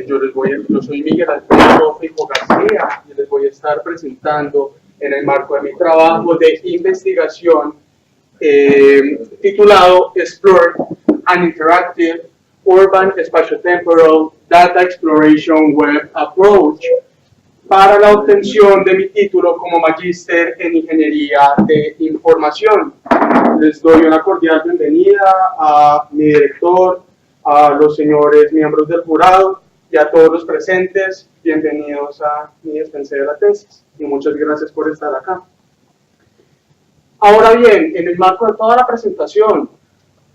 Yo soy Miguel Alfredo Fijo García y les voy a estar presentando en el marco de mi trabajo de investigación titulado Explore an Interactive Urban Spatiotemporal Data Exploration Web Approach para la obtención de mi título como magíster en Ingeniería de Información. Les doy una cordial bienvenida a mi director, a los señores miembros del jurado y a todos los presentes. Bienvenidos a mi defensa de la tesis y muchas gracias por estar acá. Ahora bien, en el marco de toda la presentación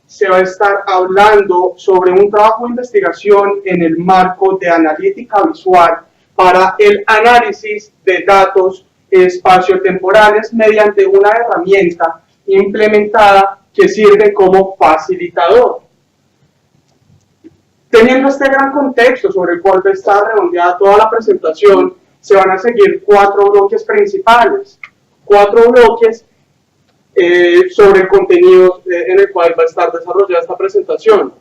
se va a estar hablando sobre un trabajo de investigación en el marco de analítica visual para el análisis de datos espaciotemporales mediante una herramienta implementada que sirve como facilitador. Teniendo este gran contexto sobre el cual va a estar redondeada toda la presentación, se van a seguir 4 bloques principales, 4 bloques sobre el contenido en el cual va a estar desarrollada esta presentación.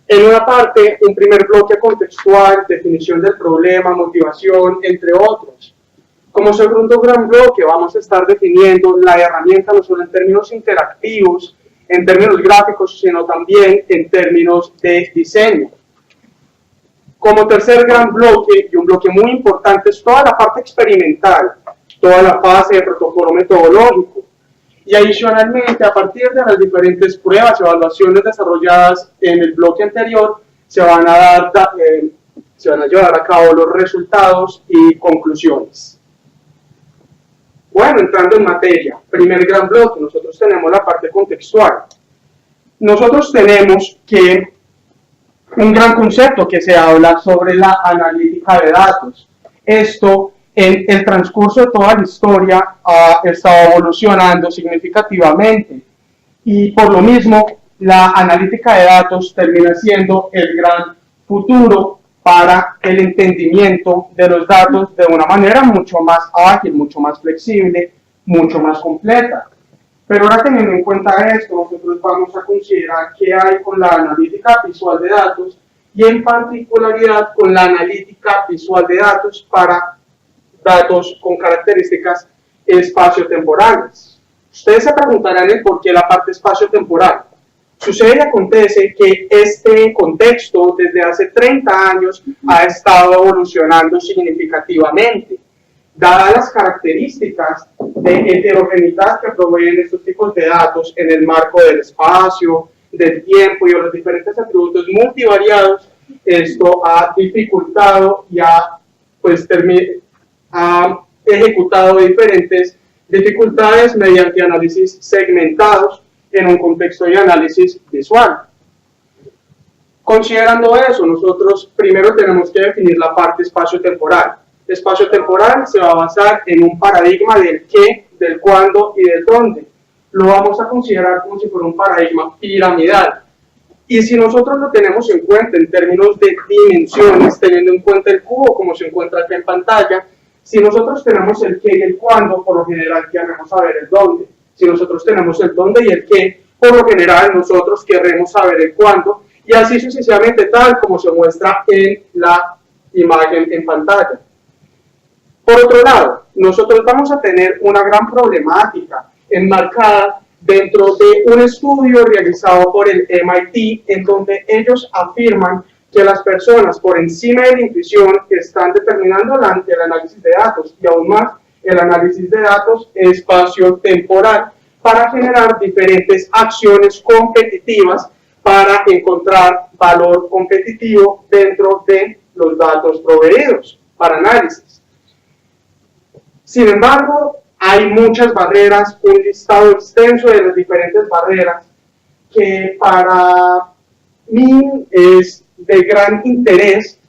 En una parte, un primer bloque contextual, definición del problema, motivación, entre otros. Como segundo gran bloque, vamos a estar definiendo la herramienta no solo en términos interactivos, en términos gráficos, sino también en términos de diseño. Como tercer gran bloque, y un bloque muy importante, es toda la parte experimental, toda la fase de protocolo metodológico. Y adicionalmente, a partir de las diferentes pruebas y evaluaciones desarrolladas en el bloque anterior, se van a llevar a cabo los resultados y conclusiones. Bueno, entrando en materia, primer gran bloque, nosotros tenemos la parte contextual. Nosotros tenemos un gran concepto que se habla sobre la analítica de datos. Esto, en el transcurso de toda la historia, ha estado evolucionando significativamente y por lo mismo la analítica de datos termina siendo el gran futuro para el entendimiento de los datos de una manera mucho más ágil, mucho más flexible, mucho más completa. Pero ahora, teniendo en cuenta esto, nosotros vamos a considerar qué hay con la analítica visual de datos y en particularidad con la analítica visual de datos para datos con características espaciotemporales. Ustedes se preguntarán el por qué la parte espaciotemporal. Sucede y acontece que este contexto desde hace 30 años ha estado evolucionando significativamente. Dadas las características de heterogeneidad que proveen estos tipos de datos en el marco del espacio, del tiempo y de los diferentes atributos multivariados, esto ha dificultado y ha ejecutado diferentes dificultades mediante análisis segmentados en un contexto de análisis visual. Considerando eso, nosotros primero tenemos que definir la parte espaciotemporal. Espaciotemporal se va a basar en un paradigma del qué, del cuándo y del dónde. Lo vamos a considerar como si fuera un paradigma piramidal. Y si nosotros lo tenemos en cuenta en términos de dimensiones, teniendo en cuenta el cubo como se encuentra aquí en pantalla, si nosotros tenemos el qué y el cuándo, por lo general queremos saber el dónde. Si nosotros tenemos el dónde y el qué, por lo general nosotros queremos saber el cuándo, y así sucesivamente, tal como se muestra en la imagen en pantalla. Por otro lado, nosotros vamos a tener una gran problemática enmarcada dentro de un estudio realizado por el MIT, en donde ellos afirman que las personas por encima de la intuición están determinando el análisis de datos y aún más el análisis de datos espaciotemporal para generar diferentes acciones competitivas para encontrar valor competitivo dentro de los datos proveídos para análisis. Sin embargo, hay muchas barreras, un listado extenso de las diferentes barreras que para mí es de gran interés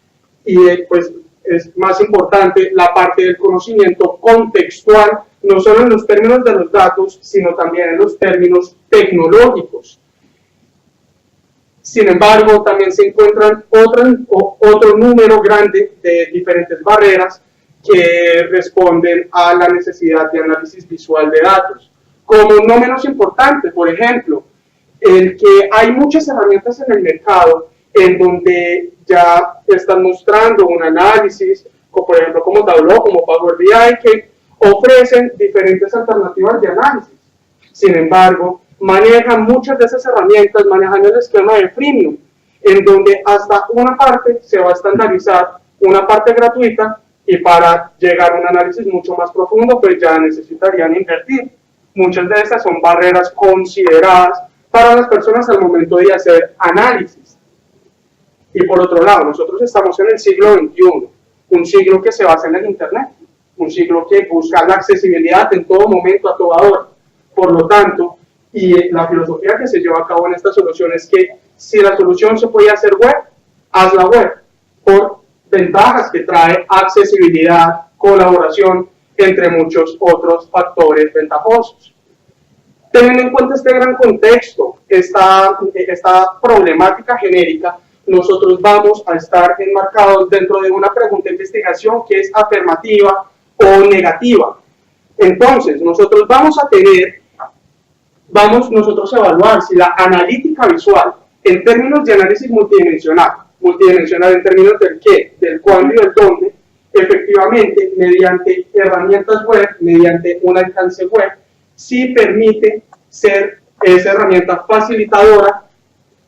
y es más importante la parte del conocimiento contextual, no solo en los términos de los datos, sino también en los términos tecnológicos. Sin embargo, también se encuentran otro número grande de diferentes barreras que responden a la necesidad de análisis visual de datos. Como no menos importante, por ejemplo, el que hay muchas herramientas en el mercado en donde ya están mostrando un análisis, como por ejemplo como Tableau, como Power BI, que ofrecen diferentes alternativas de análisis. Sin embargo, manejan muchas de esas herramientas, manejan el esquema de freemium, en donde hasta una parte se va a estandarizar, una parte gratuita, y para llegar a un análisis mucho más profundo, pues ya necesitarían invertir. Muchas de estas son barreras consideradas para las personas al momento de hacer análisis. Y por otro lado, nosotros estamos en el siglo XXI, un siglo que se basa en el Internet, un siglo que busca la accesibilidad en todo momento, a toda hora. Por lo tanto, y la filosofía que se lleva a cabo en esta solución es que si la solución se puede hacer web, hazla web, por ventajas que trae accesibilidad, colaboración, entre muchos otros factores ventajosos. Teniendo en cuenta este gran contexto, esta problemática genérica, nosotros vamos a estar enmarcados dentro de una pregunta de investigación que es afirmativa o negativa. Entonces, nosotros vamos a evaluar si la analítica visual, en términos de análisis multidimensional en términos del qué, del cuándo y del dónde, efectivamente, mediante herramientas web, mediante un alcance web, sí permite ser esa herramienta facilitadora,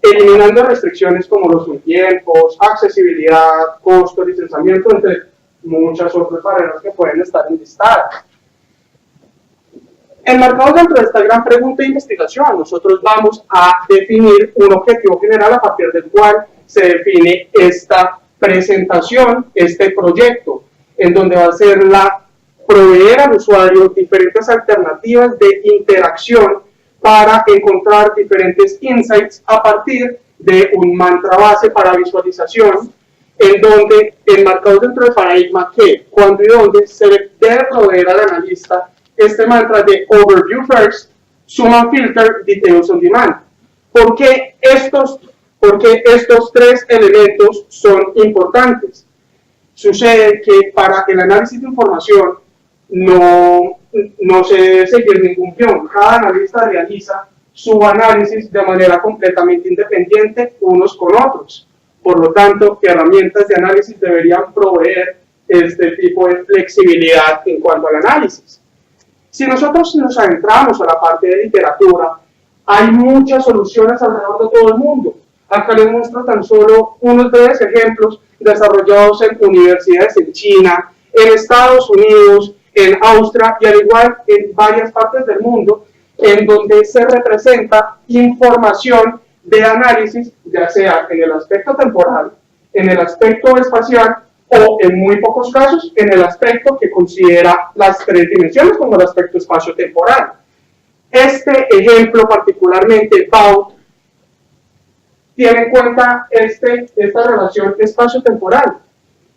eliminando restricciones como los tiempos, accesibilidad, costo, licenciamiento, entre muchas otras barreras que pueden estar enlistadas. Enmarcados dentro de esta gran pregunta de investigación, nosotros vamos a definir un objetivo general a partir del cual se define esta presentación, este proyecto, en donde va a ser proveer al usuario diferentes alternativas de interacción para encontrar diferentes insights a partir de un mantra base para visualización, en donde, enmarcados dentro del paradigma que, cuándo y dónde, se debe proveer al analista este mantra de Overview First, Zoom and Filter, Details on Demand. ¿Por qué estos tres elementos son importantes? Sucede que para el análisis de información no se debe seguir ningún guión. Cada analista realiza su análisis de manera completamente independiente unos con otros. Por lo tanto, herramientas de análisis deberían proveer este tipo de flexibilidad en cuanto al análisis. Si nosotros nos adentramos a la parte de literatura, hay muchas soluciones alrededor de todo el mundo. Acá les muestro tan solo unos breves ejemplos desarrollados en universidades en China, en Estados Unidos, en Austria y al igual en varias partes del mundo, en donde se representa información de análisis, ya sea en el aspecto temporal, en el aspecto espacial o en muy pocos casos en el aspecto que considera las tres dimensiones como el aspecto espacio-temporal. Este ejemplo particularmente, Baud, tiene en cuenta esta relación espacio-temporal.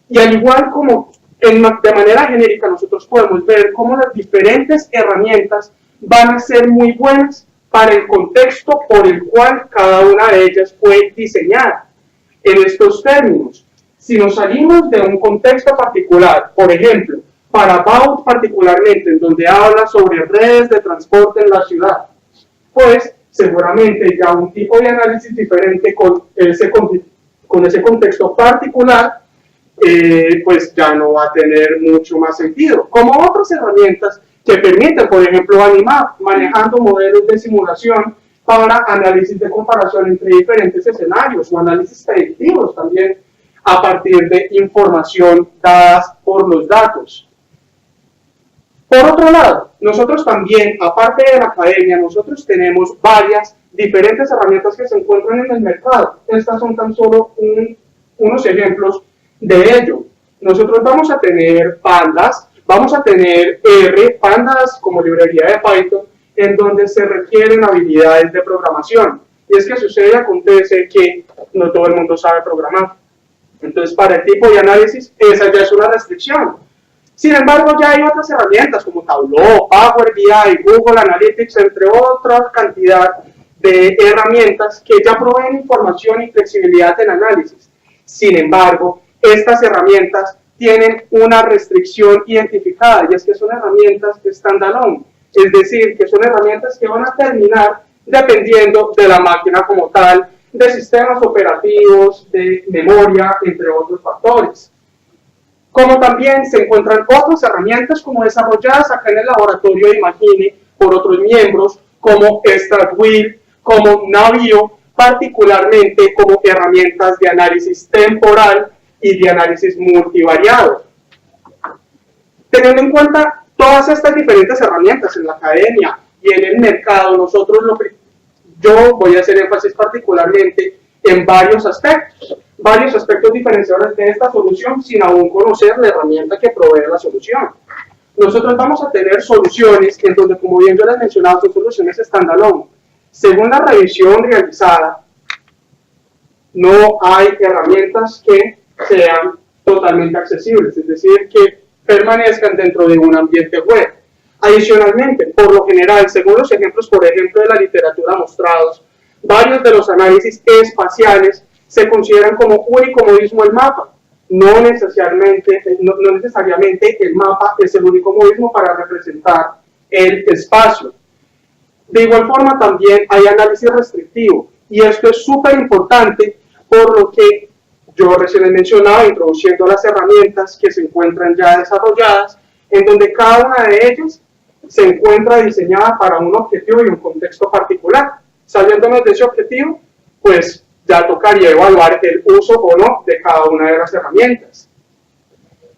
Y al igual como de manera genérica nosotros podemos ver cómo las diferentes herramientas van a ser muy buenas para el contexto por el cual cada una de ellas fue diseñada. En estos términos, si nos salimos de un contexto particular, por ejemplo, para Baud particularmente, en donde habla sobre redes de transporte en la ciudad, pues seguramente ya un tipo de análisis diferente con ese contexto particular, pues ya no va a tener mucho más sentido. Como otras herramientas que permiten, por ejemplo, animar, manejando modelos de simulación para análisis de comparación entre diferentes escenarios o análisis predictivos también a partir de información dadas por los datos. Por otro lado, nosotros también, aparte de la academia, nosotros tenemos varias diferentes herramientas que se encuentran en el mercado. Estas son tan solo unos ejemplos de ello. Nosotros vamos a tener Pandas, vamos a tener R, Pandas como librería de Python, en donde se requieren habilidades de programación. Y es que sucede y acontece que no todo el mundo sabe programar. Entonces, para el tipo de análisis, esa ya es una restricción. Sin embargo, ya hay otras herramientas como Tableau, Power BI, Google Analytics, entre otra cantidad de herramientas que ya proveen información y flexibilidad en análisis. Sin embargo, estas herramientas tienen una restricción identificada y es que son herramientas standalone, es decir, que son herramientas que van a terminar dependiendo de la máquina como tal de sistemas operativos, de memoria, entre otros factores. Como también se encuentran otras herramientas como desarrolladas acá en el laboratorio de Imagine por otros miembros, como StarWheel, como Navio, particularmente como herramientas de análisis temporal y de análisis multivariado. Teniendo en cuenta todas estas diferentes herramientas en la academia y en el mercado, yo voy a hacer énfasis particularmente en varios aspectos diferenciadores de esta solución sin aún conocer la herramienta que provee la solución. Nosotros vamos a tener soluciones en donde, como bien yo les mencionaba, son soluciones standalone. Según la revisión realizada, no hay herramientas que sean totalmente accesibles, es decir, que permanezcan dentro de un ambiente web. Adicionalmente, por lo general, según los ejemplos, por ejemplo, de la literatura mostrados, varios de los análisis espaciales se consideran como único modismo el mapa. No necesariamente el mapa es el único modismo para representar el espacio. De igual forma, también hay análisis restrictivo, y esto es súper importante, por lo que yo recién les mencionaba, introduciendo las herramientas que se encuentran ya desarrolladas, en donde cada una de ellas se encuentra diseñada para un objetivo y un contexto particular. Saliéndonos de ese objetivo, pues ya tocaría evaluar el uso o no de cada una de las herramientas.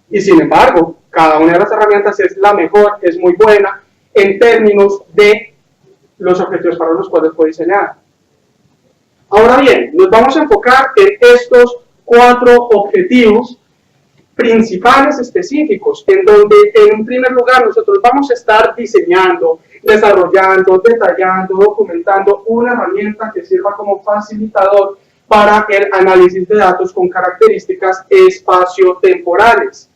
Y sin embargo, cada una de las herramientas es la mejor, es muy buena en términos de los objetivos para los cuales fue diseñada. Ahora bien, nos vamos a enfocar en estos 4 objetivos principales específicos, en donde en un primer lugar nosotros vamos a estar diseñando, desarrollando, detallando, documentando una herramienta que sirva como facilitador para el análisis de datos con características espaciotemporales,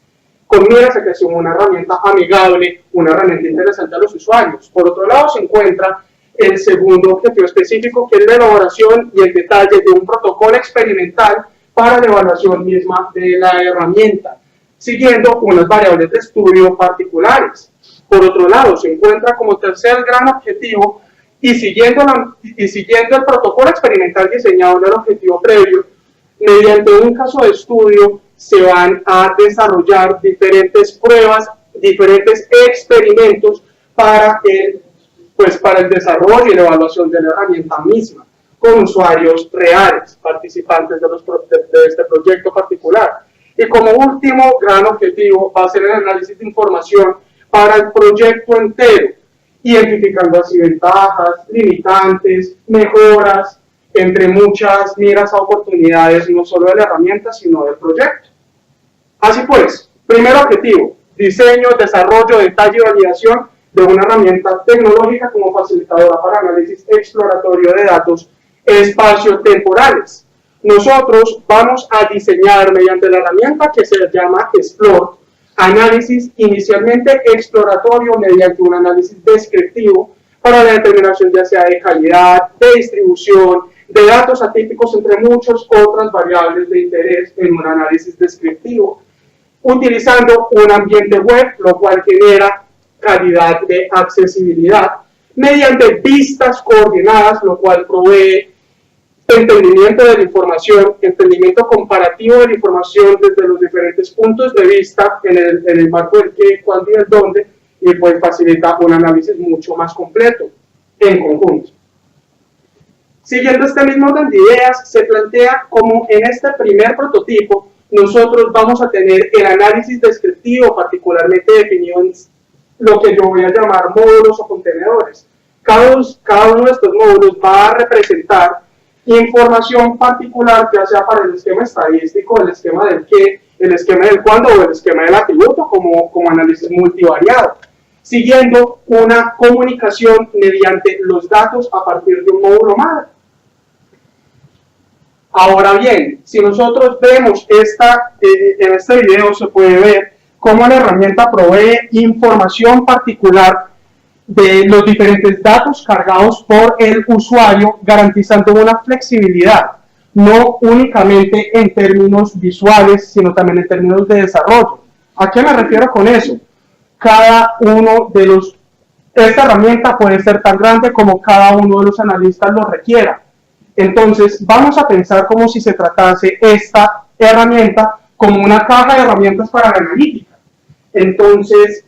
con miras a que sea una herramienta amigable, una herramienta interesante a los usuarios. Por otro lado, se encuentra el segundo objetivo específico, que es la elaboración y el detalle de un protocolo experimental para la evaluación misma de la herramienta, siguiendo unas variables de estudio particulares. Por otro lado, se encuentra como tercer gran objetivo, y siguiendo el protocolo experimental diseñado en el objetivo previo, mediante un caso de estudio se van a desarrollar diferentes pruebas, diferentes experimentos para el desarrollo y la evaluación de la herramienta misma, con usuarios reales, participantes de este proyecto particular. Y como último gran objetivo va a ser el análisis de información para el proyecto entero, identificando así ventajas, limitantes, mejoras, entre muchas miras a oportunidades, no solo de la herramienta, sino del proyecto. Así pues, primer objetivo, diseño, desarrollo, detalle y validación de una herramienta tecnológica como facilitadora para análisis exploratorio de datos espaciotemporales. Nosotros vamos a diseñar mediante la herramienta que se llama Explore, análisis inicialmente exploratorio mediante un análisis descriptivo para la determinación ya sea de calidad, de distribución, de datos atípicos, entre muchas otras variables de interés en un análisis descriptivo, utilizando un ambiente web, lo cual genera calidad de accesibilidad, mediante vistas coordinadas, lo cual provee entendimiento de la información, entendimiento comparativo de la información desde los diferentes puntos de vista en el marco del qué, cuándo y el dónde, y pues facilita un análisis mucho más completo en conjunto. Siguiendo este mismo orden de ideas, se plantea como en este primer prototipo nosotros vamos a tener el análisis descriptivo particularmente definido en lo que yo voy a llamar módulos o contenedores. Cada uno de estos módulos va a representar información particular, ya sea para el esquema estadístico, el esquema del qué, el esquema del cuándo o el esquema del atributo como análisis multivariado, siguiendo una comunicación mediante los datos a partir de un módulo madre. Ahora bien, si nosotros vemos en este video se puede ver cómo la herramienta provee información particular de los diferentes datos cargados por el usuario, garantizando una flexibilidad, no únicamente en términos visuales, sino también en términos de desarrollo. ¿A qué me refiero con eso? Esta herramienta puede ser tan grande como cada uno de los analistas lo requiera. Entonces, vamos a pensar como si se tratase esta herramienta como una caja de herramientas para la analítica. Entonces,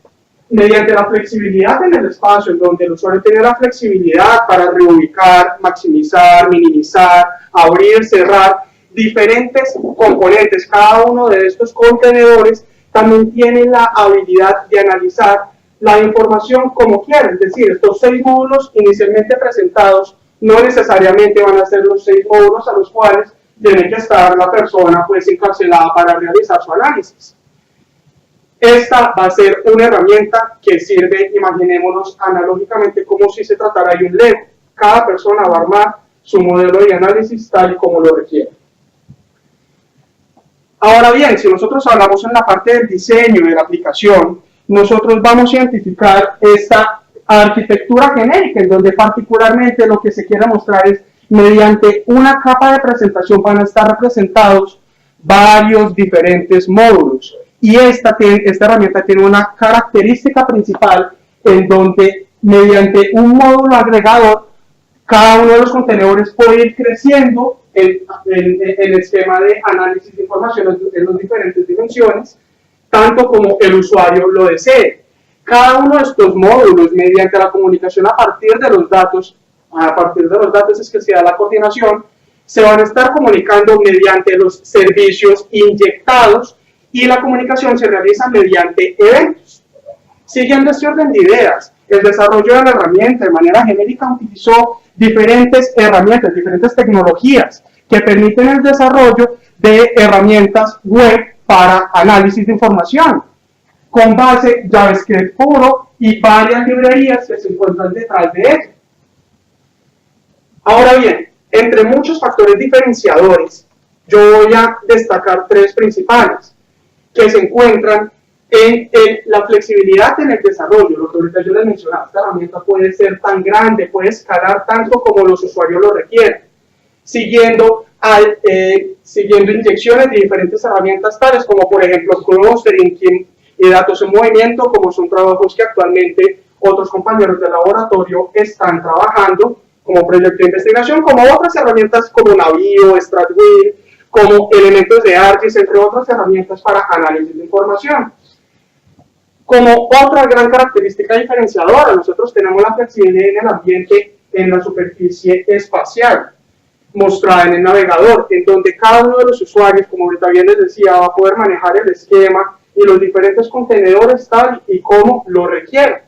mediante la flexibilidad en el espacio, en donde el usuario tiene la flexibilidad para reubicar, maximizar, minimizar, abrir, cerrar, diferentes componentes, cada uno de estos contenedores también tiene la habilidad de analizar la información como quiera, es decir, estos 6 módulos inicialmente presentados no necesariamente van a ser los 6 módulos a los cuales tiene que estar la persona pues encarcelada para realizar su análisis. Esta va a ser una herramienta que sirve, imaginémonos analógicamente como si se tratara de un Lego. Cada persona va a armar su modelo de análisis tal y como lo requiere. Ahora bien, si nosotros hablamos en la parte del diseño de la aplicación, nosotros vamos a identificar esta arquitectura genérica, en donde particularmente lo que se quiere mostrar es, mediante una capa de presentación van a estar representados varios diferentes módulos. Y esta herramienta tiene una característica principal en donde, mediante un módulo agregador, cada uno de los contenedores puede ir creciendo el esquema de análisis de información en las diferentes dimensiones, tanto como el usuario lo desee. Cada uno de estos módulos, mediante la comunicación a partir de los datos es que se da la coordinación, se van a estar comunicando mediante los servicios inyectados y la comunicación se realiza mediante eventos. Siguiendo este orden de ideas, el desarrollo de la herramienta de manera genérica utilizó diferentes herramientas, diferentes tecnologías que permiten el desarrollo de herramientas web para análisis de información, con base JavaScript puro y varias librerías que se encuentran detrás de ello. Ahora bien, entre muchos factores diferenciadores, yo voy a destacar 3 principales, que se encuentran en la flexibilidad en el desarrollo. Lo que ahorita yo les mencionaba, esta herramienta puede ser tan grande, puede escalar tanto como los usuarios lo requieren, siguiendo inyecciones de diferentes herramientas tales como por ejemplo clustering y datos en movimiento, como son trabajos que actualmente otros compañeros del laboratorio están trabajando como proyecto de investigación, como otras herramientas como Navieo, StratWheel, como elementos de ArcGIS, entre otras herramientas para análisis de información. Como otra gran característica diferenciadora, nosotros tenemos la flexibilidad en el ambiente, en la superficie espacial, mostrada en el navegador, en donde cada uno de los usuarios, como ahorita bien les decía, va a poder manejar el esquema y los diferentes contenedores tal y como lo requiere.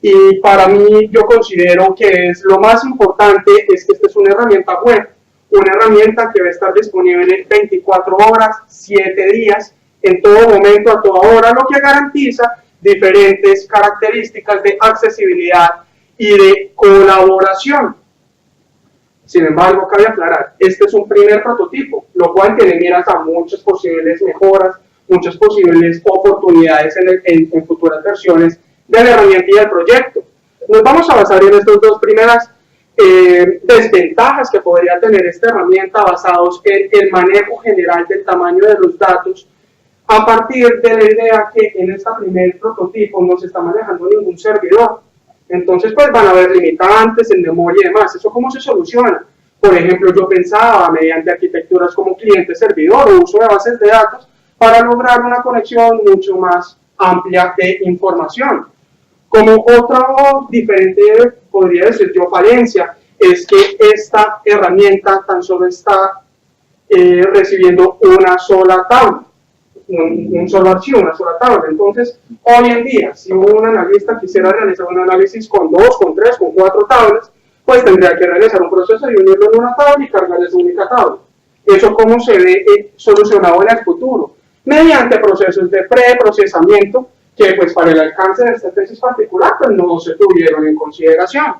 Y para mí, yo considero que es lo más importante es que esta es una herramienta web, una herramienta que va a estar disponible 24 horas, 7 días, en todo momento, a toda hora, lo que garantiza diferentes características de accesibilidad y de colaboración. Sin embargo, cabe aclarar, este es un primer prototipo, lo cual tiene miras a muchas posibles mejoras, muchas posibles oportunidades en futuras versiones de la herramienta y del proyecto. Nos vamos a basar en estas 2 primeras desventajas que podría tener esta herramienta, basados en el manejo general del tamaño de los datos, a partir de la idea que en este primer prototipo no se está manejando ningún servidor. Entonces, pues van a haber limitantes en memoria y demás. ¿Eso cómo se soluciona? Por ejemplo, yo pensaba mediante arquitecturas como cliente-servidor o uso de bases de datos para lograr una conexión mucho más amplia de información. Como otro diferente, podría decir yo, falencia, es que esta herramienta tan solo está recibiendo una sola tabla, un solo archivo, una sola tabla. Entonces, hoy en día, si un analista quisiera realizar un análisis con 2, con 3, con 4 tablas, pues tendría que realizar un proceso y unirlo en una tabla y cargar esa única tabla. ¿Eso cómo se ve solucionado en el futuro? Mediante procesos de preprocesamiento que pues para el alcance de esta tesis particular pues no se tuvieron en consideración.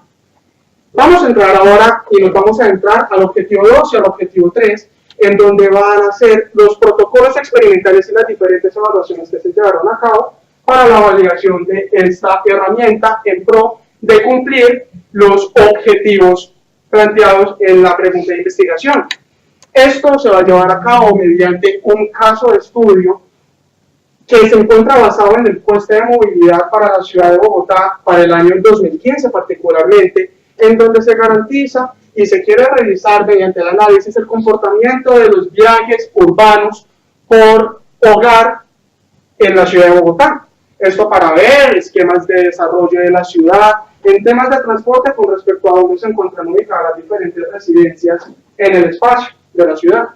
Vamos a entrar ahora y nos vamos a entrar al objetivo 2 y al objetivo 3, en donde van a ser los protocolos experimentales y las diferentes evaluaciones que se llevaron a cabo para la validación de esta herramienta en pro de cumplir los objetivos planteados en la pregunta de investigación. Esto se va a llevar a cabo mediante un caso de estudio que se encuentra basado en el encuesta de movilidad para la ciudad de Bogotá para el año 2015 particularmente, en donde se garantiza y se quiere revisar mediante el análisis el comportamiento de los viajes urbanos por hogar en la ciudad de Bogotá. Esto para ver esquemas de desarrollo de la ciudad en temas de transporte con respecto a dónde se encuentran ubicadas las diferentes residencias en el espacio de la ciudad.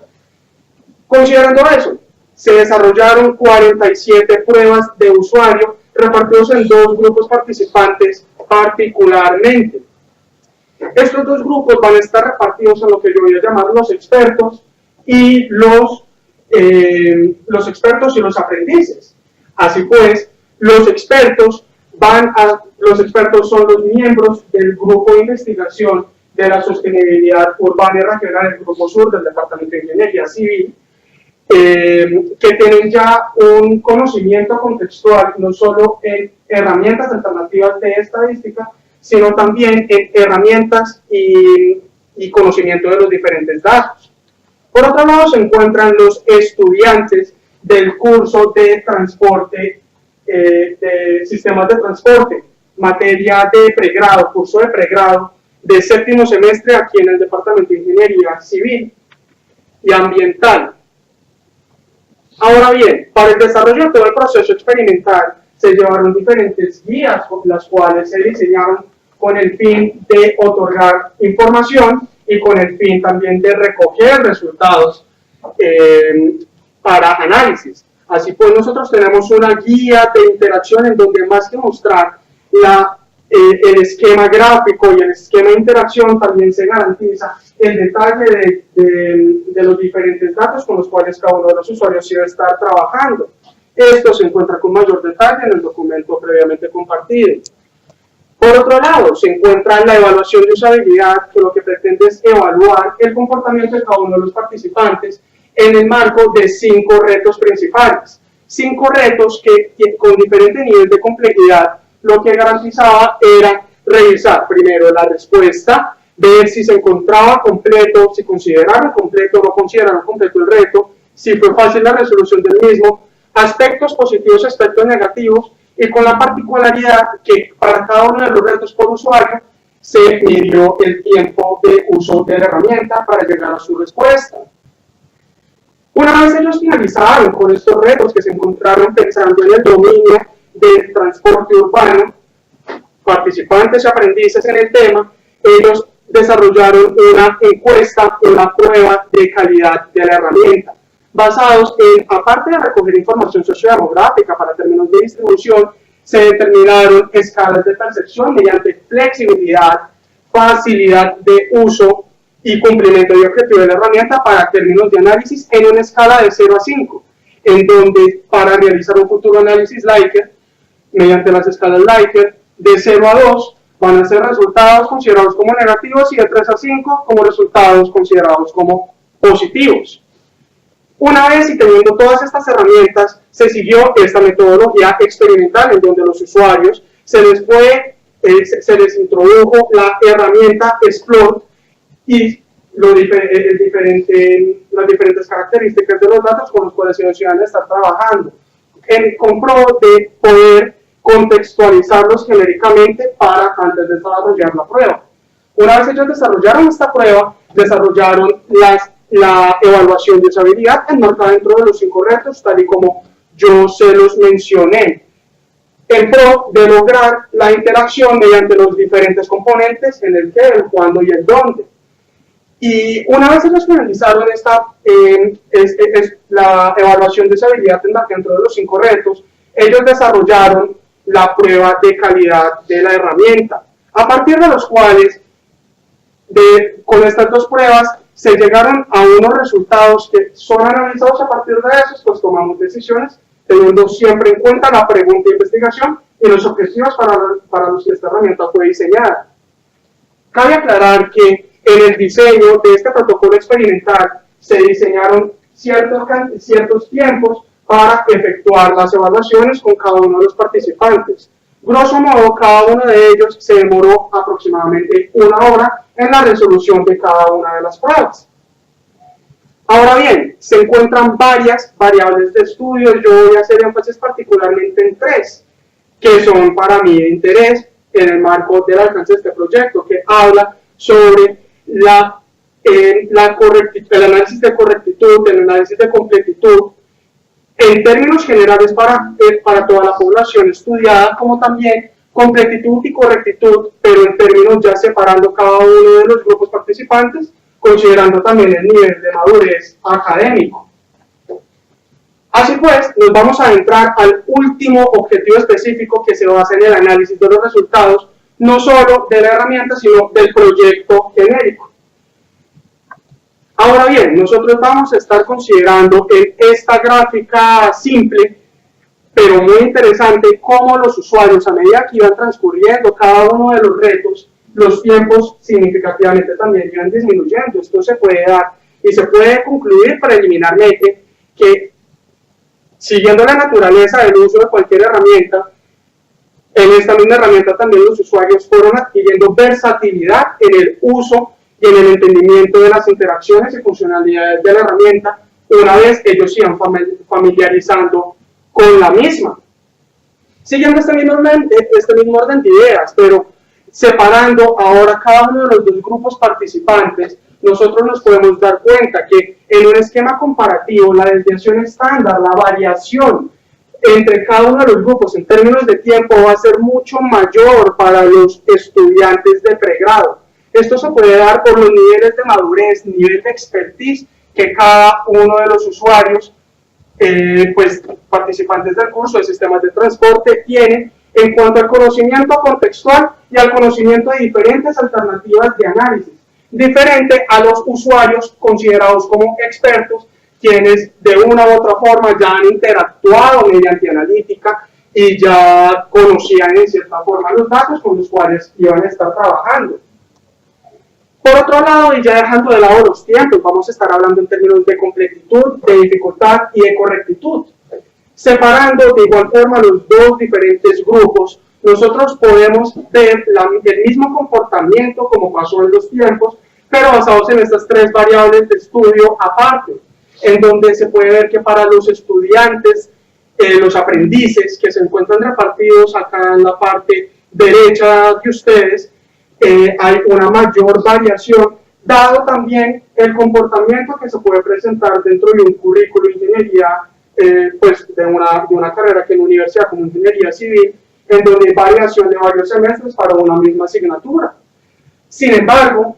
Considerando eso, se desarrollaron 47 pruebas de usuario repartidos en dos grupos participantes particularmente. Estos dos grupos van a estar repartidos en lo que yo voy a llamar los expertos y los expertos y los aprendices. Así pues, los expertos son los miembros del grupo de investigación de la sostenibilidad urbana y regional del Grupo Sur del Departamento de Ingeniería Civil, que tienen ya un conocimiento contextual no solo en herramientas alternativas de estadística, sino también en herramientas y conocimiento de los diferentes datos. Por otro lado, se encuentran los estudiantes del curso de transporte, de sistemas de transporte, materia de pregrado, curso de pregrado de séptimo semestre aquí en el Departamento de Ingeniería Civil y Ambiental. Ahora bien, para el desarrollo de todo el proceso experimental se llevaron diferentes guías, las cuales se diseñaron con el fin de otorgar información y con el fin también de recoger resultados para análisis. Así pues, nosotros tenemos una guía de interacción en donde más que mostrar el esquema gráfico y el esquema de interacción, también se garantiza el detalle de los diferentes datos con los cuales cada uno de los usuarios iba a estar trabajando. Esto se encuentra con mayor detalle en el documento previamente compartido. Por otro lado, se encuentra la evaluación de usabilidad, que lo que pretende es evaluar el comportamiento de cada uno de los participantes en el marco de 5 retos principales. 5 retos que con diferentes niveles de complejidad lo que garantizaba era revisar primero la respuesta, ver si se encontraba completo, si consideraron completo o no consideraron completo el reto, si fue fácil la resolución del mismo, aspectos positivos y aspectos negativos, y con la particularidad que para cada uno de los retos por usuario se midió el tiempo de uso de la herramienta para llegar a su respuesta. Una vez ellos finalizaron con estos retos que se encontraron pensando en el dominio del transporte urbano, participantes y aprendices en el tema, ellos desarrollaron una encuesta, una prueba de calidad de la herramienta, basados en, aparte de recoger información sociodemográfica para términos de distribución, se determinaron escalas de percepción mediante flexibilidad, facilidad de uso y cumplimiento de objetivo de la herramienta para términos de análisis en una escala de 0 a 5, en donde para realizar un futuro análisis Likert, mediante las escalas Likert, de 0 a 2 van a ser resultados considerados como negativos y de 3 a 5 como resultados considerados como positivos. Una vez y teniendo todas estas herramientas, se siguió esta metodología experimental en donde los usuarios se les introdujo la herramienta Explore y las diferentes características de los datos con los cuales ellos iban a estar trabajando, con pro de poder contextualizarlos genéricamente para antes de desarrollar la prueba. Una vez ellos desarrollaron esta prueba, desarrollaron la evaluación de usabilidad enmarcada dentro de los 5 retos, tal y como yo se los mencioné, en pro de lograr la interacción mediante los diferentes componentes en el qué, el cuándo y el dónde. Y una vez ellos finalizaron la evaluación de usabilidad dentro de los 5 retos, ellos desarrollaron la prueba de calidad de la herramienta, a partir de los cuales, con estas 2 pruebas, se llegaron a unos resultados que son analizados. A partir de esos, pues tomamos decisiones, teniendo siempre en cuenta la pregunta de investigación y los objetivos para los que esta herramienta fue diseñada. Cabe aclarar que en el diseño de este protocolo experimental se diseñaron ciertos tiempos para efectuar las evaluaciones con cada uno de los participantes. Grosso modo, cada uno de ellos se demoró aproximadamente 1 hora en la resolución de cada una de las pruebas. Ahora bien, se encuentran varias variables de estudio. Yo voy a hacer énfasis particularmente en 3, que son para mí de interés en el marco del alcance de este proyecto, que habla sobre el análisis de correctitud, el análisis de completitud, en términos generales para toda la población estudiada, como también completitud y correctitud, pero en términos ya separando cada uno de los grupos participantes, considerando también el nivel de madurez académico. Así pues, nos vamos a adentrar al último objetivo específico que se basa en el análisis de los resultados, no solo de la herramienta, sino del proyecto genérico. Ahora bien, nosotros vamos a estar considerando en esta gráfica simple, pero muy interesante, cómo los usuarios, a medida que iban transcurriendo cada uno de los retos, los tiempos significativamente también iban disminuyendo. Esto se puede dar y se puede concluir preliminarmente que, siguiendo la naturaleza del uso de cualquier herramienta, en esta misma herramienta también los usuarios fueron adquiriendo versatilidad en el uso y en el entendimiento de las interacciones y funcionalidades de la herramienta, una vez ellos se iban familiarizando con la misma. Siguiendo este mismo orden de ideas, pero separando ahora cada uno de los dos grupos participantes, nosotros nos podemos dar cuenta que en un esquema comparativo, la desviación estándar, la variación entre cada uno de los grupos en términos de tiempo va a ser mucho mayor para los estudiantes de pregrado. Esto se puede dar por los niveles de madurez, nivel de expertise que cada uno de los usuarios, pues participantes del curso de sistemas de transporte tiene en cuanto al conocimiento contextual y al conocimiento de diferentes alternativas de análisis, diferente a los usuarios considerados como expertos, quienes de una u otra forma ya han interactuado mediante analítica y ya conocían en cierta forma los datos con los cuales iban a estar trabajando. Por otro lado, y ya dejando de lado los tiempos, vamos a estar hablando en términos de completitud, de dificultad y de correctitud. Separando de igual forma los dos diferentes grupos, nosotros podemos ver el mismo comportamiento como pasó en los tiempos, pero basados en estas tres variables de estudio aparte, en donde se puede ver que para los estudiantes, los aprendices que se encuentran repartidos acá en la parte derecha de ustedes, hay una mayor variación, dado también el comportamiento que se puede presentar dentro de un currículo de ingeniería, pues de una carrera que en la universidad como ingeniería civil, en donde hay variación de varios semestres para una misma asignatura. Sin embargo,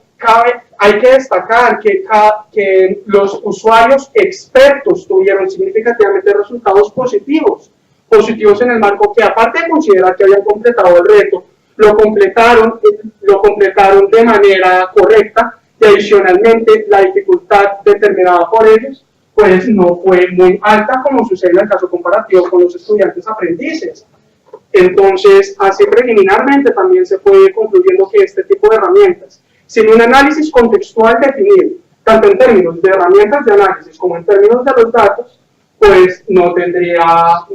hay que destacar que los usuarios expertos tuvieron significativamente resultados positivos en el marco que, aparte de considerar que habían completado el reto, lo completaron de manera correcta, y adicionalmente la dificultad determinada por ellos pues no fue muy alta, como sucede en el caso comparativo con los estudiantes aprendices. Entonces, así preliminarmente también se puede ir concluyendo que este tipo de herramientas, sin un análisis contextual definido, tanto en términos de herramientas de análisis como en términos de los datos, pues no tendría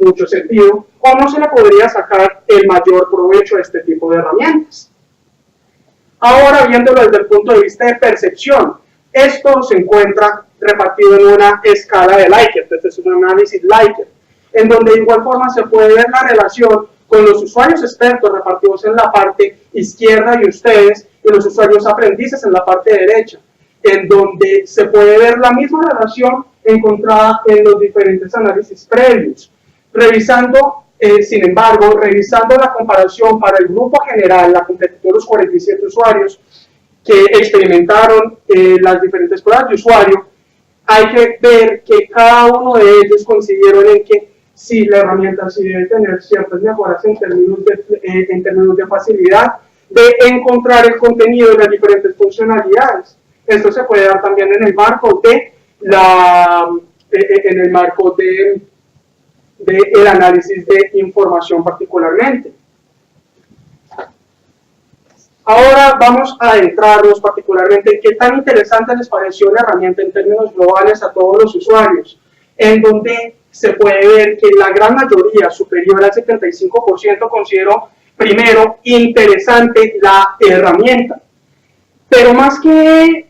mucho sentido o no se le podría sacar el mayor provecho a este tipo de herramientas. Ahora, viéndolo desde el punto de vista de percepción, esto se encuentra repartido en una escala de Likert, este es un análisis Likert, en donde de igual forma se puede ver la relación con los usuarios expertos repartidos en la parte izquierda y ustedes, y los usuarios aprendices en la parte derecha, en donde se puede ver la misma relación encontrada en los diferentes análisis previos. Sin embargo, revisando la comparación para el grupo general, la completitud de los 47 usuarios que experimentaron las diferentes pruebas de usuario, hay que ver que cada uno de ellos coincidieron en que sí, la herramienta sí debe tener ciertas mejoras en términos de facilidad de encontrar el contenido de las diferentes funcionalidades. Esto se puede dar también en el marco el análisis de información particularmente. Ahora vamos a adentrarnos particularmente en qué tan interesante les pareció la herramienta en términos globales a todos los usuarios, en donde se puede ver que la gran mayoría, superior al 75%, consideró primero interesante la herramienta. Pero más que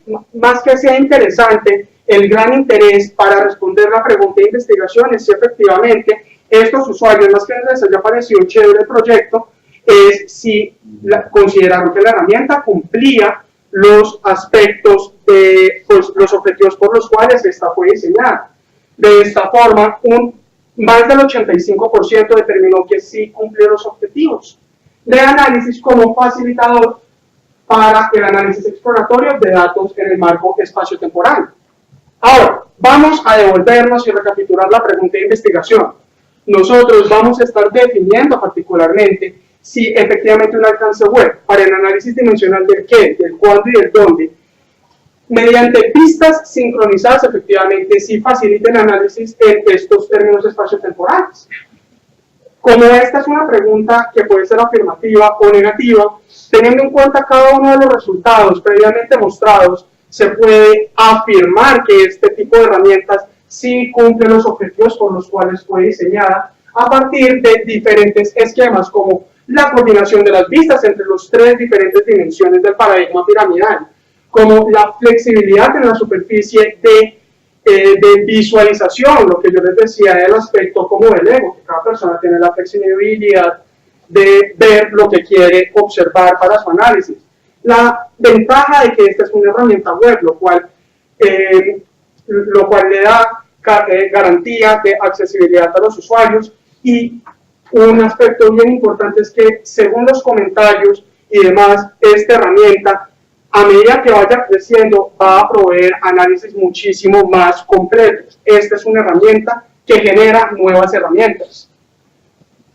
sea interesante, el gran interés para responder la pregunta de investigación es si efectivamente estos usuarios, más que les haya parecido chévere el proyecto, es si consideraron que la herramienta cumplía los aspectos de los objetivos por los cuales esta fue diseñada. De esta forma, más del 85% determinó que sí cumplió los objetivos de análisis como facilitador para el análisis exploratorio de datos en el marco espacio-temporal. Ahora, vamos a devolvernos y recapitular la pregunta de investigación. Nosotros vamos a estar definiendo particularmente si efectivamente un alcance web para el análisis dimensional del qué, del cuándo y del dónde, mediante pistas sincronizadas efectivamente sí faciliten análisis en estos términos espacio-temporales. Como esta es una pregunta que puede ser afirmativa o negativa, teniendo en cuenta cada uno de los resultados previamente mostrados, se puede afirmar que este tipo de herramientas sí cumplen los objetivos por los cuales fue diseñada a partir de diferentes esquemas como la coordinación de las vistas entre las tres diferentes dimensiones del paradigma piramidal, como la flexibilidad en la superficie de visualización, lo que yo les decía del aspecto como del ego, que cada persona tiene la flexibilidad de ver lo que quiere observar para su análisis. La ventaja de que esta es una herramienta web, lo cual le da garantía de accesibilidad a los usuarios, y un aspecto bien importante es que según los comentarios y demás, esta herramienta a medida que vaya creciendo va a proveer análisis muchísimo más completos. Esta es una herramienta que genera nuevas herramientas.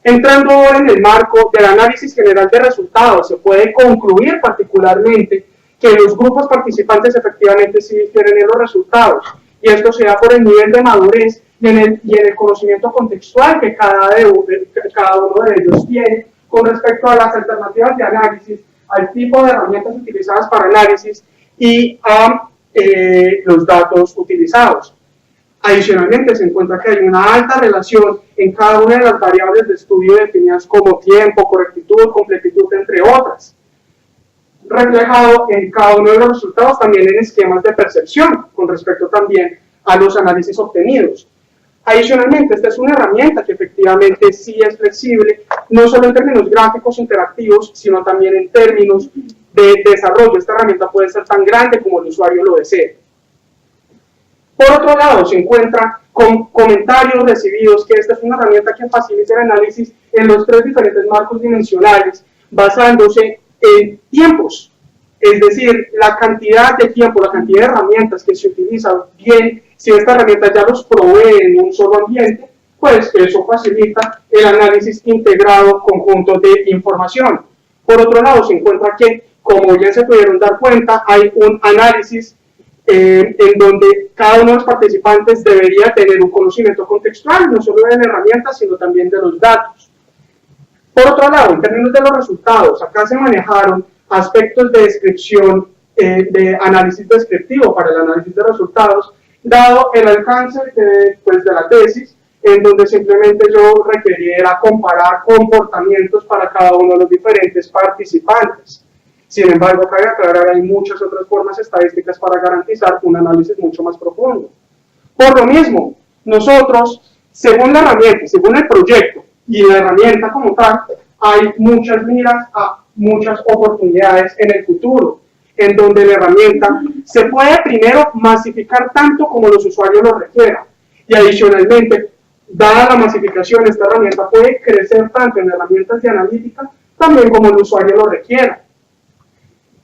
Entrando ahora en el marco del análisis general de resultados, se puede concluir particularmente que los grupos participantes efectivamente sí difieren en los resultados, y esto se da por el nivel de madurez y en el conocimiento contextual que cada uno de ellos tiene con respecto a las alternativas de análisis, al tipo de herramientas utilizadas para análisis y a los datos utilizados. Adicionalmente, se encuentra que hay una alta relación en cada una de las variables de estudio definidas como tiempo, correctitud, completitud, entre otras, reflejado en cada uno de los resultados, también en esquemas de percepción, con respecto también a los análisis obtenidos. Adicionalmente, esta es una herramienta que efectivamente sí es flexible, no solo en términos gráficos interactivos, sino también en términos de desarrollo. Esta herramienta puede ser tan grande como el usuario lo desee. Por otro lado, se encuentra con comentarios recibidos que esta es una herramienta que facilita el análisis en los tres diferentes marcos dimensionales, basándose en tiempos, es decir, la cantidad de tiempo, la cantidad de herramientas que se utilizan. Bien, si esta herramienta ya los provee en un solo ambiente, pues eso facilita el análisis integrado conjunto de información. Por otro lado, se encuentra que, como ya se pudieron dar cuenta, hay un análisis en donde cada uno de los participantes debería tener un conocimiento contextual, no solo de la herramienta, sino también de los datos. Por otro lado, en términos de los resultados, acá se manejaron aspectos de descripción, de análisis descriptivo para el análisis de resultados, dado el alcance de la tesis, en donde simplemente yo requeriera comparar comportamientos para cada uno de los diferentes participantes. Sin embargo, cabe aclarar, hay muchas otras formas estadísticas para garantizar un análisis mucho más profundo. Por lo mismo, nosotros, según la herramienta, según el proyecto y la herramienta como tal, hay muchas miras a muchas oportunidades en el futuro, en donde la herramienta se puede primero masificar tanto como los usuarios lo requieran, y adicionalmente, dada la masificación, esta herramienta puede crecer tanto en herramientas de analítica también como el usuario lo requiera.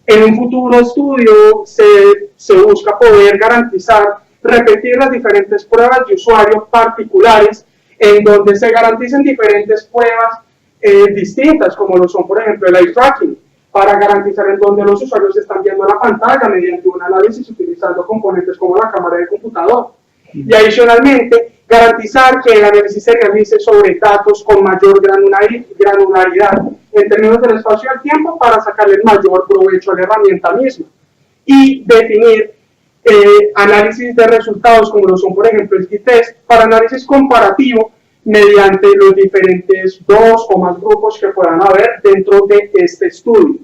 En un futuro estudio se busca poder garantizar, repetir las diferentes pruebas de usuario particulares, en donde se garanticen diferentes pruebas distintas, como lo son, por ejemplo, el eye tracking, para garantizar en donde los usuarios están viendo la pantalla mediante un análisis utilizando componentes como la cámara del computador. Y adicionalmente, garantizar que el análisis se realice sobre datos con mayor granularidad en términos del espacio y el tiempo para sacarle el mayor provecho a la herramienta misma. Y definir análisis de resultados como lo son, por ejemplo, el t-test, para análisis comparativo mediante los diferentes 2 o más grupos que puedan haber dentro de este estudio.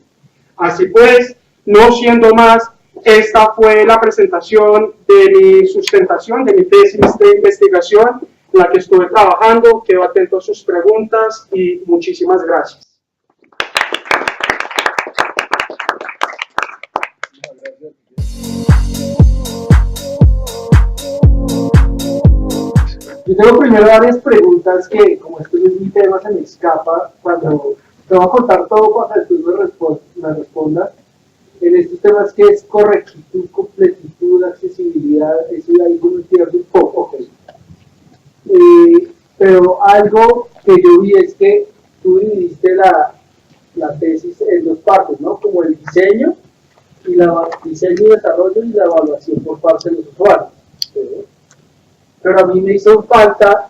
Así pues, no siendo más, esta fue la presentación de mi sustentación, de mi tesis de investigación, en la que estuve trabajando. Quedo atento a sus preguntas y muchísimas gracias. Yo tengo primero varias preguntas que, como este no es mi tema, se me escapa. Cuando te voy a contar todo cuando después me respondas. En estos temas que es correctitud, completitud, accesibilidad, eso de ahí uno entiende un poco. Okay. Pero algo que yo vi es que tú dividiste la tesis en dos partes, ¿no? Como el diseño y diseño y desarrollo y la evaluación por parte de los usuarios. ¿Sí? Pero a mí me hizo falta,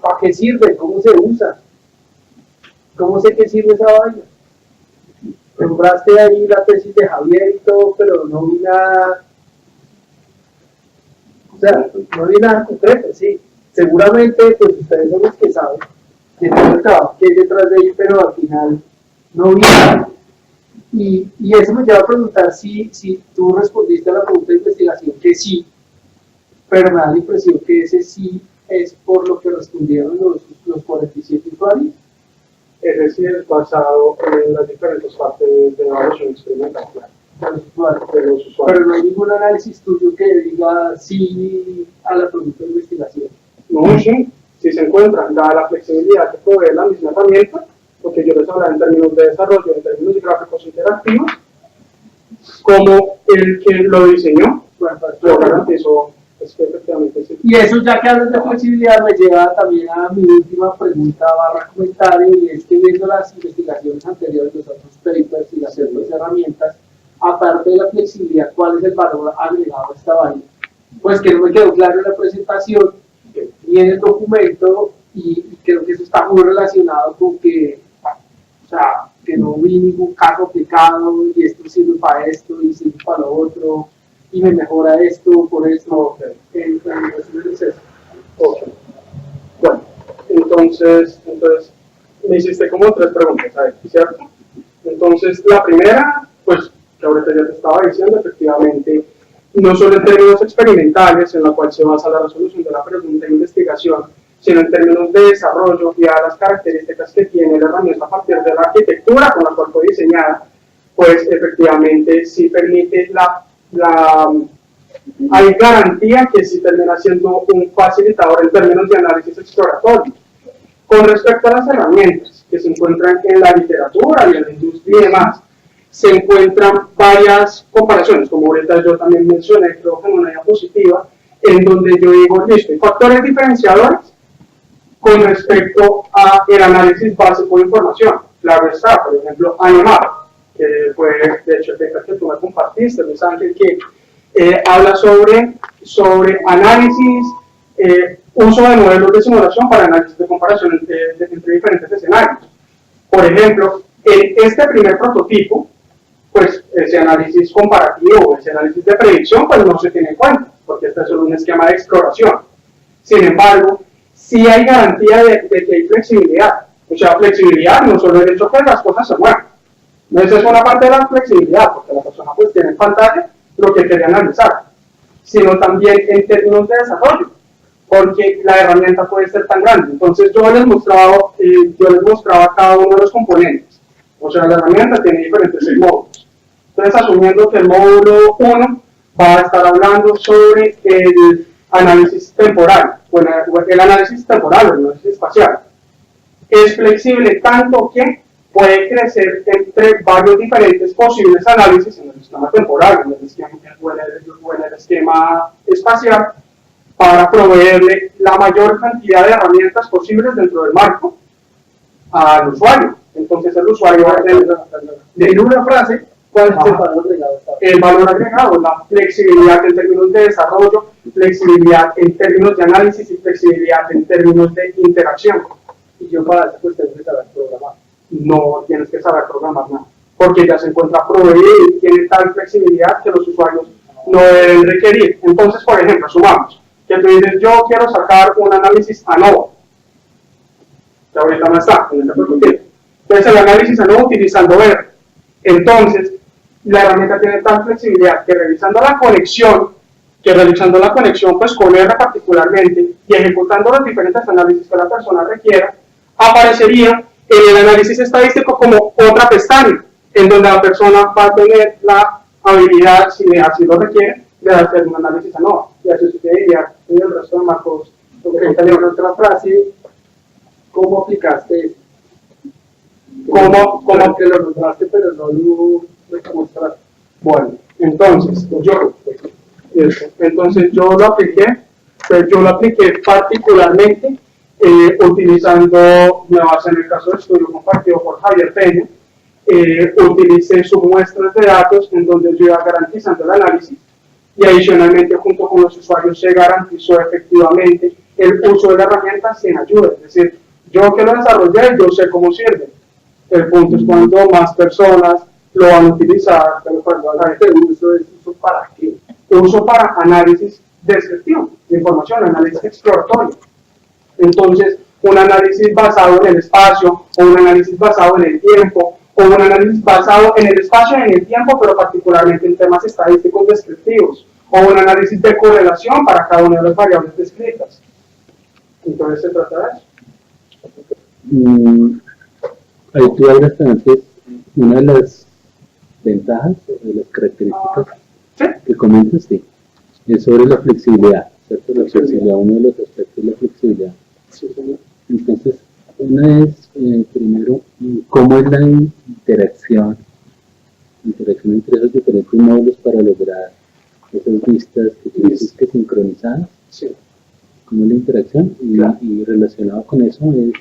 ¿para qué sirve? ¿Cómo se usa? ¿Cómo sé que sirve esa vaina? Nombraste ahí la tesis de Javier y todo, pero no vi nada, o sea, no vi nada concreto, sí. Seguramente, pues ustedes son los que saben de todo el trabajo que hay detrás de ello, pero al final no vi nada. Y eso me lleva a preguntar si tú respondiste a la pregunta de investigación que sí, pero me da la impresión que ese sí es por lo que respondieron los 47 usuarios. Es decir, basado en las diferentes partes de la evaluación experimental De los usuarios. Pero no hay ningún análisis tuyo que diga sí a la pregunta de investigación. No, sí se encuentran, dada la flexibilidad que provee la misma herramienta, porque yo les hablaba en términos de desarrollo, en términos de gráficos interactivos, como el que lo diseñó, lo garantizó. Efectivamente, sí. Y eso, ya que hablas de flexibilidad, me lleva también a mi última pregunta / comentario, y es que viendo las investigaciones anteriores, los otros papers y las otras herramientas, aparte de la flexibilidad, ¿cuál es el valor agregado a esta vaina? Pues que no me quedó claro en la presentación y en el documento, y creo que eso está muy relacionado con que, o sea, que no vi ningún caso aplicado, y esto sirve para esto, y sirve para lo otro, y me mejora esto, por esto, en es eso. Okay. Bueno, entonces me hiciste como 3 preguntas, ¿sabes? ¿Cierto? Entonces, la primera, pues, que ahorita ya te estaba diciendo, efectivamente, no solo en términos experimentales, en la cual se basa la resolución de la pregunta de investigación, sino en términos de desarrollo y a las características que tiene la herramienta a partir de la arquitectura con la cual fue diseñada, pues efectivamente sí permite hay garantía que sí termina siendo un facilitador en términos de análisis exploratorio. Con respecto a las herramientas que se encuentran en la literatura y en la industria y demás, se encuentran varias comparaciones, como ahorita yo también mencioné, creo que en una diapositiva, en donde yo digo, listo, hay factores diferenciadores con respecto al análisis básico de información. Claro está, por ejemplo, Animar, que fue, de hecho, el paper que tú me compartiste, Luis Ángel, que habla sobre análisis, uso de modelos de simulación para análisis de comparación entre diferentes escenarios. Por ejemplo, en este primer prototipo, pues ese análisis comparativo, ese análisis de predicción, pues no se tiene en cuenta, porque este es solo un esquema de exploración. Sin embargo, sí hay garantía de que hay flexibilidad. O sea, flexibilidad no solo el hecho que las cosas se muevan. No, esa es una parte de la flexibilidad, porque la persona pues tiene en pantalla lo que quería analizar, sino también en términos de desarrollo, porque la herramienta puede ser tan grande. Entonces yo les mostraba cada uno de los componentes. O sea, la herramienta tiene diferentes módulos. Entonces, asumiendo que el módulo 1 va a estar hablando sobre el análisis temporal, o el análisis temporal, o el análisis espacial. Es flexible tanto que puede crecer entre varios diferentes posibles análisis en el esquema temporal, en el esquema espacial, para proveerle la mayor cantidad de herramientas posibles dentro del marco al usuario. Entonces el usuario va a tener, en una frase, ¿cuál es el valor agregado? El valor agregado, la flexibilidad en términos de desarrollo, flexibilidad en términos de análisis y flexibilidad en términos de interacción. Y yo para eso pues tengo que saber programar. No tienes que saber programar nada, porque ya se encuentra proveído y tiene tal flexibilidad que los usuarios no deben requerir. Entonces, por ejemplo, sumamos, que tú dices, yo quiero sacar un análisis ANOVA, que ahorita no está en este prototipo. Entonces, el análisis ANOVA utilizando R. Entonces, la herramienta tiene tal flexibilidad que realizando la conexión, pues con R particularmente, y ejecutando los diferentes análisis que la persona requiera, aparecería en el análisis estadístico como otra pestaña, en donde la persona va a tener la habilidad, si así lo requiere, de hacer un análisis ANOVA, y así sucedería en el resto de marcos En otra frase, ¿cómo aplicaste esto? ¿Cómo Que lo nombraste, pero no lo demostraste. Bueno, entonces yo lo apliqué, pues yo lo apliqué particularmente utilizando, me basé en el caso de estudio compartido por Javier Peña, utilicé submuestras de datos en donde yo iba garantizando el análisis y adicionalmente junto con los usuarios se garantizó efectivamente el uso de la herramienta sin ayuda, es decir, yo que lo desarrollé, yo sé cómo sirve. El punto es cuando más personas lo van a utilizar, pero cuando habla de uso, ¿es uso para qué? Uso para análisis descriptivo de información, análisis exploratorio. Entonces, un análisis basado en el espacio, o un análisis basado en el tiempo, o un análisis basado en el espacio y en el tiempo, pero particularmente en temas estadísticos descriptivos, o un análisis de correlación para cada una de las variables descritas. Entonces, se trata de eso. Ahí tú hablas antes, una de las ventajas o de las características que comentas, sí, es sobre la flexibilidad, ¿cierto? La flexibilidad, uno de los aspectos de la flexibilidad. Entonces, una es, primero, cómo es la interacción entre esos diferentes módulos para lograr esas vistas que tú dices que sincronizadas. Sí. ¿Cómo es la interacción? Y relacionado con eso es,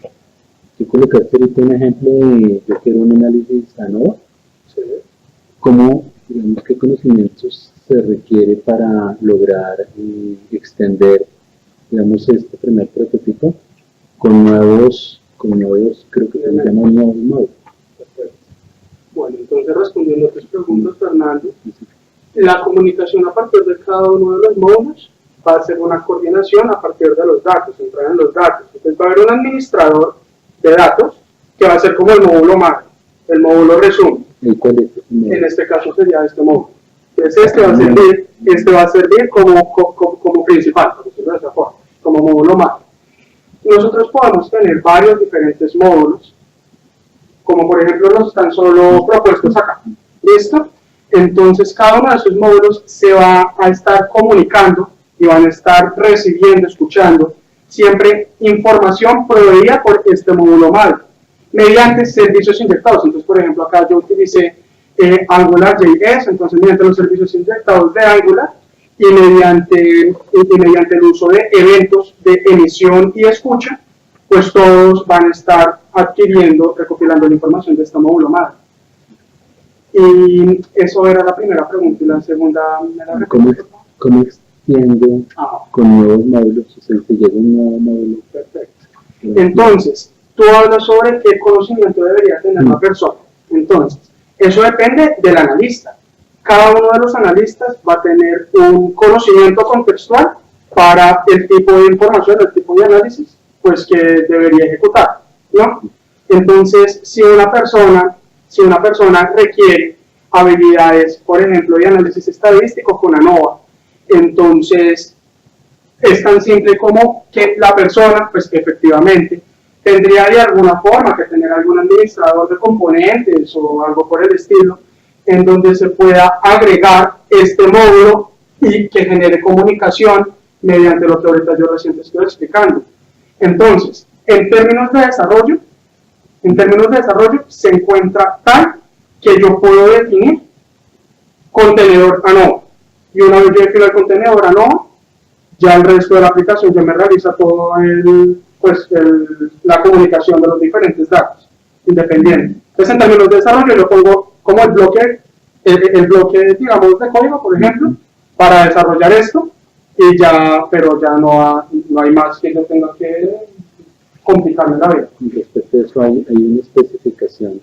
tú colocaste ahorita un ejemplo de, yo quiero un análisis ANOVA. Sí. ¿Cómo, digamos, qué conocimientos se requiere para lograr extender, digamos, este primer prototipo con nuevos, creo que se llaman nuevos módulos? Perfecto. Bueno, entonces respondiendo a tus preguntas, Fernando, la comunicación a partir de cada uno de los módulos va a ser una coordinación a partir de los datos, entrar en los datos. Entonces va a haber un administrador de datos que va a ser como el módulo madre, el módulo resumen. ¿Y cuál es este módulo? En este caso sería este módulo. Entonces este va a servir como principal, por decirlo de esa forma, como módulo madre. Nosotros podemos tener varios diferentes módulos, como por ejemplo los están solo propuestos acá. ¿Listo? Entonces cada uno de esos módulos se va a estar comunicando y van a estar recibiendo, escuchando siempre información proveída por este módulo madre mediante servicios inyectados. Entonces, por ejemplo, acá yo utilicé AngularJS, entonces mediante los servicios inyectados de Angular y mediante el uso de eventos de emisión y escucha, pues todos van a estar adquiriendo, recopilando la información de este módulo madre. Y eso era la primera pregunta, y la segunda me la repito. ¿Cómo extiendo con nuevos módulos? O sea, si llega un nuevo módulo. Perfecto. Entonces, tú hablas sobre qué conocimiento debería tener la persona. Entonces, eso depende del analista. Cada uno de los analistas va a tener un conocimiento contextual para el tipo de información, el tipo de análisis, pues que debería ejecutar, ¿no? Entonces, si una persona requiere habilidades, por ejemplo, de análisis estadístico con ANOVA, entonces es tan simple como que la persona, pues efectivamente, tendría de alguna forma que tener algún administrador de componentes o algo por el estilo, en donde se pueda agregar este módulo y que genere comunicación mediante lo que ahorita yo recién te estoy explicando. Entonces, en términos de desarrollo se encuentra tal que yo puedo definir contenedor ANOVA. Y una vez yo defino el contenedor ANOVA, ya el resto de la aplicación ya me realiza todo la comunicación de los diferentes datos independientes. Entonces, en términos de desarrollo, yo pongo como el bloque, digamos, de código, por ejemplo, para desarrollar esto, y ya, pero ya no hay más que yo tenga que complicarme la vida. Con respecto a eso, hay una especificación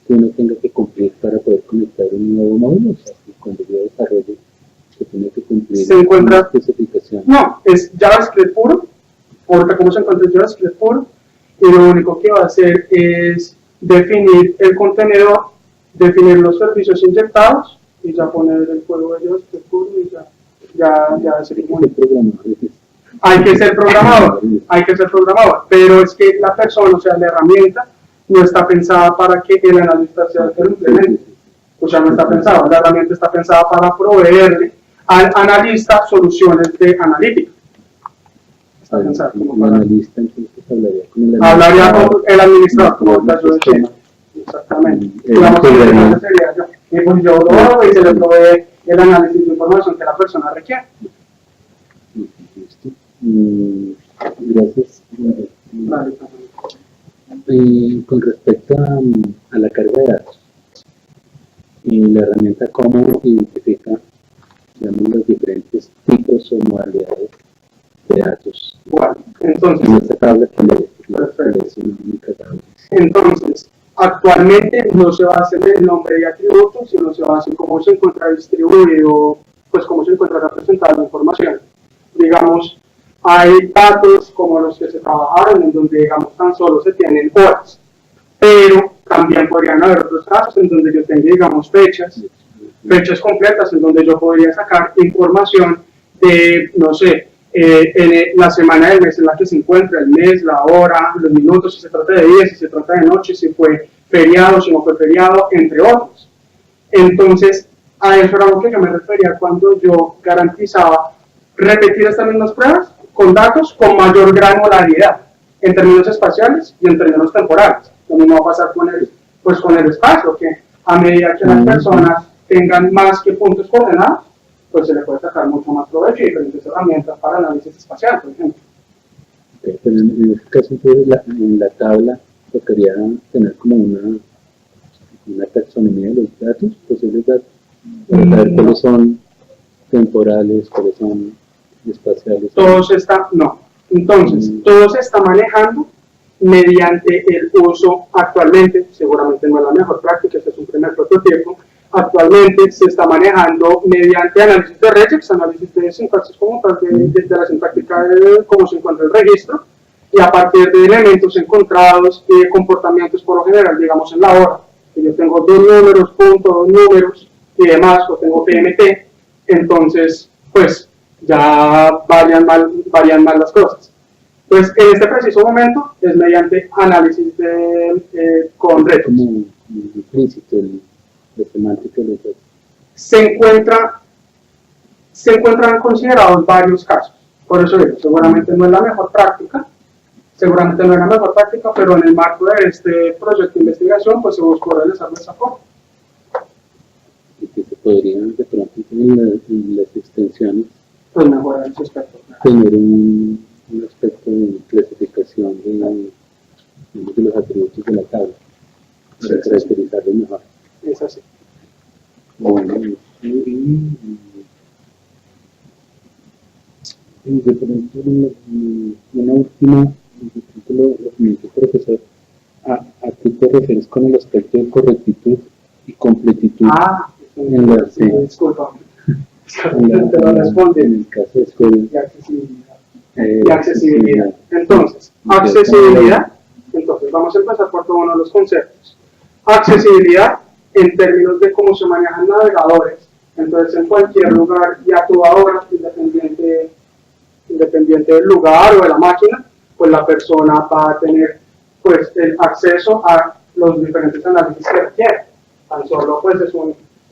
que uno tenga que cumplir para poder conectar un nuevo módulo. O sea, cuando yo desarrollo, se tiene que cumplir una especificación. No, es JavaScript puro, porque como se encuentra JavaScript puro, y lo único que va a hacer es definir el contenedor, definir los servicios inyectados, y ya poner el código de JavaScript puro, y ya se comunica. Hay que ser programador, pero es que la persona, o sea, la herramienta, no está pensada para que el analista sea el que lo implemente. O sea, no está pensada, la herramienta está pensada para proveerle al analista soluciones de analítica. pensar. El analista entonces hablaría con el administrador, como el caso de Chile. Exactamente. Digamos que sería yo. Y pues yo lo hago y se le provee el análisis de información que la persona requiere. Gracias. Vale. Y con respecto a la carga de datos, la herramienta cómo identifica, digamos, los diferentes tipos o modalidades de datos. Bueno, entonces, en esta tabla que es una única tabla. Entonces, actualmente no se basa en el nombre de atributos, sino se basa en cómo se encuentra distribuido, pues cómo se encuentra representada la información. Digamos, hay datos como los que se trabajaron, en donde, digamos, tan solo se tienen horas, pero también podrían haber otros casos en donde yo tenga, digamos, fechas completas, en donde yo podría sacar información de, no sé, en la semana del mes en la que se encuentra, el mes, la hora, los minutos, si se trata de día, si se trata de noche, si fue feriado, si no fue feriado, entre otros. Entonces, a eso era lo que yo me refería cuando yo garantizaba repetir estas mismas pruebas con datos con mayor granularidad, en términos espaciales y en términos temporales. Lo mismo va a pasar con el espacio, que a medida que las personas tengan más que puntos coordenados, pues se le puede sacar mucho más provecho y diferentes herramientas para análisis espacial, por ejemplo. Pero en este caso, entonces, en la tabla tocaría tener como una taxonomía de los datos, posibles datos, para saber cuáles son temporales, cuáles son espaciales. Todo se está manejando mediante el uso actualmente, seguramente no es la mejor práctica, este es un primer prototipo. Actualmente se está manejando mediante análisis de regex, análisis de sintaxis como tal, de la sintáctica de cómo se encuentra el registro, y a partir de elementos encontrados y de comportamientos por lo general, digamos en la hora, que yo tengo 2 números, punto, 2 números y demás, o tengo PMT, entonces pues ya varían mal las cosas. Entonces en este preciso momento es mediante análisis con regex. Como implícito de semántica de los datos. Se encuentran considerados varios casos. Por eso digo, seguramente no es la mejor práctica, pero en el marco de este proyecto de investigación, pues se buscó realizarlo de esa forma. Y que se podrían, de pronto, en las extensiones, pues mejorar ese aspecto. Tener un aspecto de clasificación de los atributos de la tabla, para caracterizarlo mejor. Es así. Bueno, y de pronto una última, lo comentó el profesor, ¿a qué te refieres con el aspecto de correctitud y completitud? En la, sí, disculpa. En el caso de escuela. Y accesibilidad. Entonces, accesibilidad. Entonces, vamos a empezar por todo uno de los conceptos. Accesibilidad en términos de cómo se manejan navegadores. Entonces, en cualquier lugar y a toda hora, independiente del lugar o de la máquina, pues la persona va a tener pues el acceso a los diferentes análisis que requiere. Tan solo pues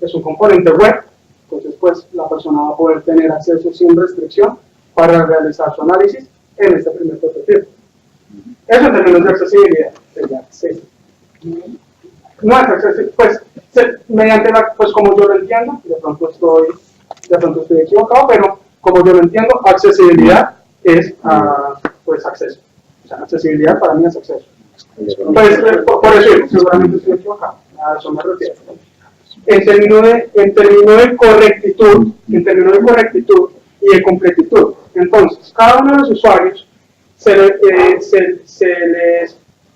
es un componente web, entonces pues la persona va a poder tener acceso sin restricción para realizar su análisis en este primer prototipo. Eso en términos de accesibilidad sería accesible. No es accesible, pues mediante pues como yo lo entiendo, de pronto estoy equivocado, pero como yo lo entiendo, accesibilidad es pues acceso. O sea, accesibilidad para mí es acceso. Pues, por eso seguramente estoy equivocado, a eso me refiero. En términos de correctitud y de completitud. Entonces, cada uno de los usuarios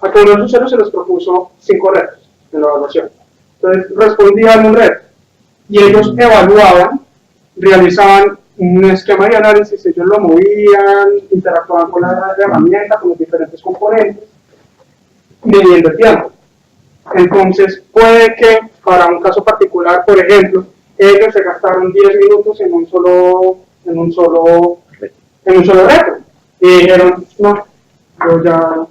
a todos los usuarios se les propuso 5 retos en la evaluación. Entonces, respondían un reto y ellos evaluaban, realizaban un esquema de análisis, ellos lo movían, interactuaban con la herramienta, con los diferentes componentes, midiendo el tiempo. Entonces, puede que para un caso particular, por ejemplo, ellos se gastaron 10 minutos en un solo reto. Y dijeron, no, yo ya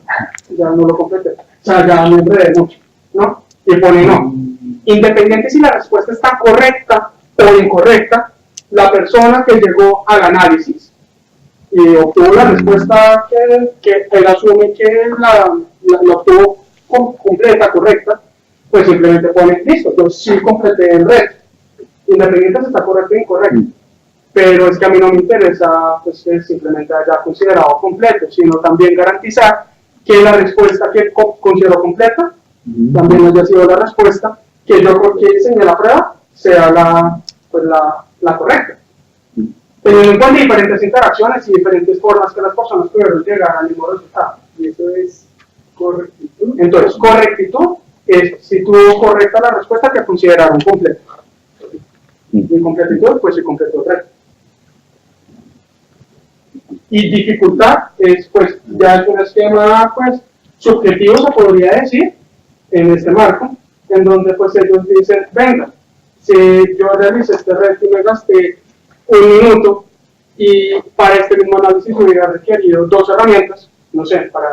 no lo completé. O sea, ya me enredé mucho, ¿no? Y pone no. Independiente si la respuesta está correcta o incorrecta, la persona que llegó al análisis y obtuvo la respuesta que él asume que la obtuvo completa, correcta, pues simplemente pone, listo, yo sí completé el reto, independiente si está correcto o incorrecto. Pero es que a mí no me interesa pues, que simplemente haya considerado completo, sino también garantizar que la respuesta que considero completa también haya sido la respuesta que yo que diseñé la prueba sea la correcta. Teniendo en cuenta diferentes interacciones y diferentes formas que las personas pudieron llegar al mismo resultado. Y eso es correctitud. Entonces, correctitud es si tuvo correcta la respuesta que consideraron completa. Incompletitud, pues si completó el reto. Y dificultad es, pues, ya es un esquema, pues, subjetivo, se podría decir, en este marco, en donde, pues, ellos dicen, venga, si yo realicé este reto y me gasté 1 minuto, y para este mismo análisis hubiera requerido 2 herramientas, no sé, para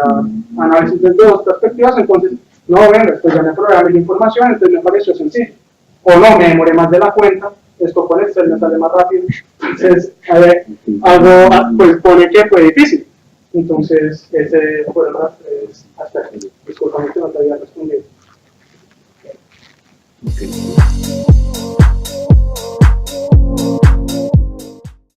análisis desde 2 perspectivas, entonces, no, venga, pues ya me programé la información, entonces me pareció sencillo. O no, me demoré más de la cuenta, esto con Excel me sale más rápido, entonces algo pues pone que fue difícil. Entonces ese fueron los 3 aspectos. Disculpame que no te había respondido. Okay.